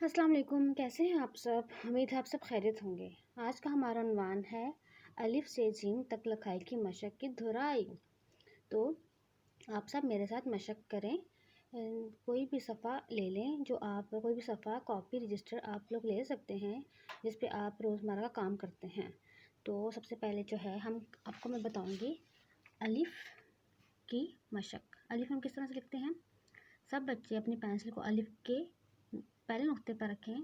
अस्सलाम वालेकुम। कैसे हैं आप सब? उम्मीद है आप सब खैरियत होंगे। आज का हमारा उन्वान है अलिफ से जीम तक लिखाई की मशक की धुराई। तो आप सब मेरे साथ मशक करें। कोई भी सफ़ा ले लें, कोई भी सफ़ा कॉपी रजिस्टर आप लोग ले सकते हैं जिस पे आप रोज़मर्रा का काम करते हैं। तो सबसे पहले जो है आपको मैं बताऊंगी अलिफ की मशक। अलिफ हम किस तरह से लिखते हैं। सब बच्चे अपनी पेंसिल को अलिफ के पहले नुक्ते पर रखें।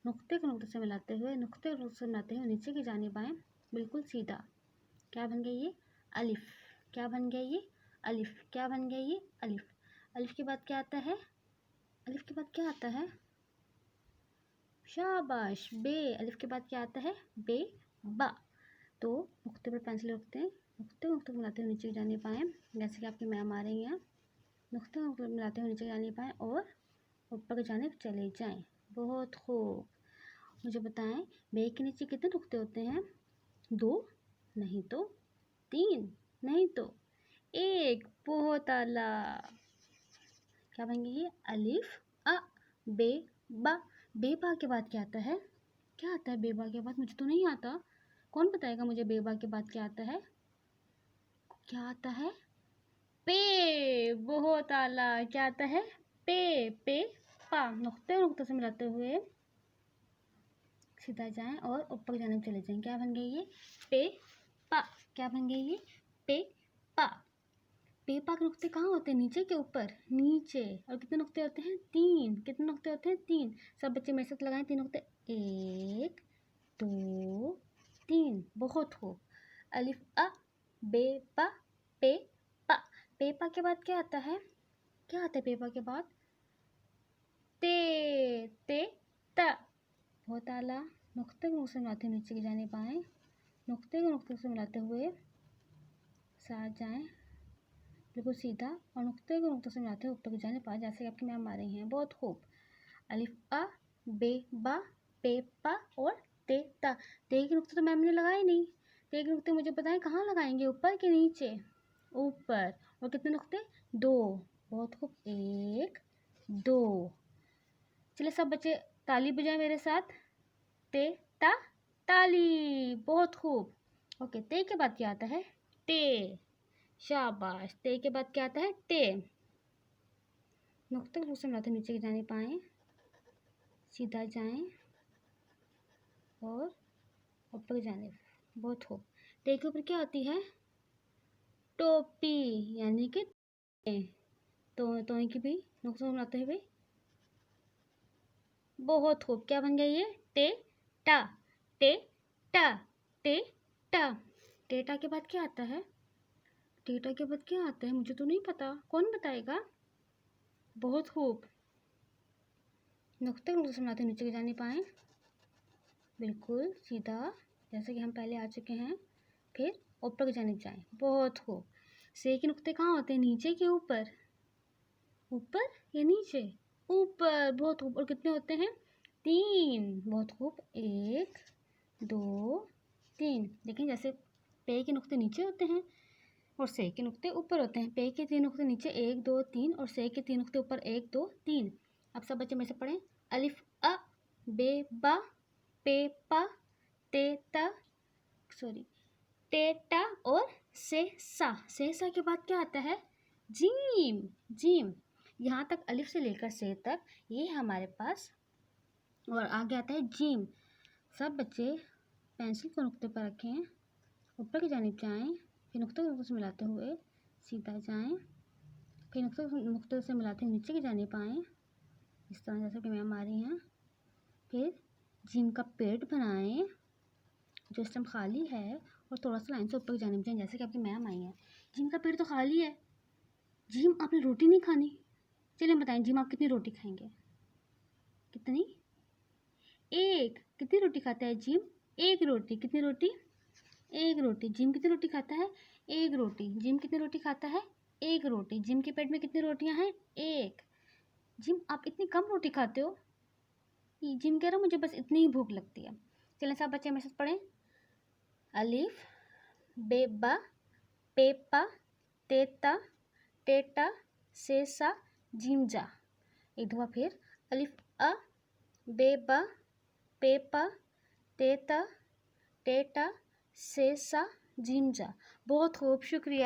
नुक्ते को नुक्ते से मिलाते हुए नीचे की जानिब आएँ, बिल्कुल सीधा। क्या बन गया ये? अलिफ। क्या बन गया ये? अलिफ। क्या बन गया ये? अलिफ। अलिफ के बाद क्या आता है? अलिफ के बाद क्या आता है? शाबाश, बे। अलिफ के बाद क्या आता है? बे, बा। तो नुक्ते पर पेंसिल रखते हैं, नुक्ते को मिलाते हुए नीचे की जानिब आएँ, जैसे कि आपकी मैम आ रही हैं। नुक्ते को मिलाते हुए नीचे की जानिब आएँ और ऊपर की जानिब चले जाएं। बहुत खूब। मुझे बताएं, बे के नीचे कितने नुक्ते होते हैं? 2, नहीं तो 3, नहीं तो 1। बहुत आला। क्या बन गई ये? अलिफ अ बे बा। बेबा के बाद क्या आता है? क्या आता है बेबा के बाद? मुझे तो नहीं आता। कौन बताएगा मुझे बेबा के बाद क्या आता है? क्या आता है? पे। बहुत आला। क्या आता है? पे। पे पा। नुक्ते से मिलाते हुए सीधा जाएं और ऊपर जाने चले जाएं। क्या बन गई ये? पे पा। क्या बन गई ये? पे पा। पे पा के नुक्ते कहाँ होते हैं? नीचे के ऊपर? नीचे। और कितने नुक्ते होते हैं? 3। कितने नुक्ते होते हैं? 3। सब बच्चे मेरे साथ लगाएं 3 नुक्ते। 1 2 3। बहुत खूब। अलिफ अ बे पा पे पा। पे पा के बाद क्या आता है? क्या आता है पे पा के बाद? ते ता। बहुत आला। नुक्ते को नुक्ते से मिलाते हुए नीचे की जानिब आएं, नुक्ते को नुक्ते से मिलाते हुए साथ जाएं, बिल्कुल सीधा। और नुक्ते को नुक्ते से मिलाते हुए ऊपर की जानिब आएं, जैसे कि आपकी मैम आ रही हैं। बहुत खूब। अलिफ अ बे बा पे पा और ते ता। ते के नुक्ते तो मैम ने लगाए नहीं। ते के नुक्ते मुझे बताएं कहाँ लगाएंगे? ऊपर के नीचे? ऊपर। और कितने नुक्ते? 2। बहुत खूब। 1 2। चलिए सब बच्चे ताली बजाएं मेरे साथ। ते ता ताली। बहुत खूब। ओके, ते के बाद क्या आता है? टे। शाबाश। ते के बाद क्या आता है? टे। नुक्ते को से मिलाते नीचे की जानिब आएं, सीधा जाएं और ऊपर की जानिब। बहुत खूब। ते के ऊपर क्या होती है? टोपी, यानी कि तो की भी नुक्ते को मिलाते हुए। बहुत खूब। क्या बन गया ये? टे टा टे टा टे टा। टेटा के बाद क्या आता है? टेटा के बाद क्या आता है? मुझे तो नहीं पता। कौन बताएगा? बहुत खूब। नुक्ते से मिलाते नीचे की जानिब आएं, बिल्कुल सीधा, जैसे कि हम पहले आ चुके हैं। फिर ऊपर की जानिब जाएं। बहुत खूब। से के नुक्ते कहाँ होते हैं? नीचे के ऊपर? ऊपर या नीचे? ऊपर। बहुत खूब। और कितने होते हैं? 3। बहुत खूब। 1 2 3। देखें, जैसे पे के नुक्ते नीचे होते हैं और से के नुक्ते ऊपर होते हैं। पे के 3 नुक्ते नीचे 1 2 3 और से के 3 नुक्ते ऊपर 1 2 3। अब सब बच्चे मेरे से पढ़ें। अलिफ अ बे बा पे पा ते ता टे टा और से सा के बाद क्या आता है? जीम। जीम। यहाँ तक अलिफ से लेकर से तक ये हमारे पास, और आगे आता है जीम। सब बच्चे पेंसिल को नुक्ते पर रखें, ऊपर की जानिब जाएं, फिर नुक्ते से मिलाते हुए सीधा जाएं, फिर नुक्ते से मिलाते हुए नीचे की जानिब आएं, इस तरह जैसे कि मैम आ रही हैं। फिर जिम का पेड़ बनाएं जो इस टाइम खाली है, और थोड़ा सा लाइन से ऊपर की जानिब जाएं, जैसे कि आपकी मैम आई है। जिम का पेड़ तो खाली है। जिम आपने रोटी नहीं खानी। चलिए बताएं, जिम आप कितनी रोटी खाएंगे? कितनी? 1। कितनी रोटी खाता है जिम? 1 रोटी। कितनी रोटी? 1 रोटी। जिम कितनी रोटी खाता है? 1 रोटी। जिम कितनी रोटी खाता है? 1 रोटी। जिम के पेट में कितनी रोटियां हैं? 1। जिम आप इतनी कम रोटी खाते हो। जिम कह रहा मुझे बस इतनी ही भूख लगती है। चलें सब बच्चे मेरे साथ पढ़ें। अलिफ बे बा पे पा ते ता टेटा से सा जिम जा। एक दफ़ा फिर। अलिफ अ बेबा, पेपा, तेता, टेटा, सेसा, जिमजा। बहुत खूब, शुक्रिया।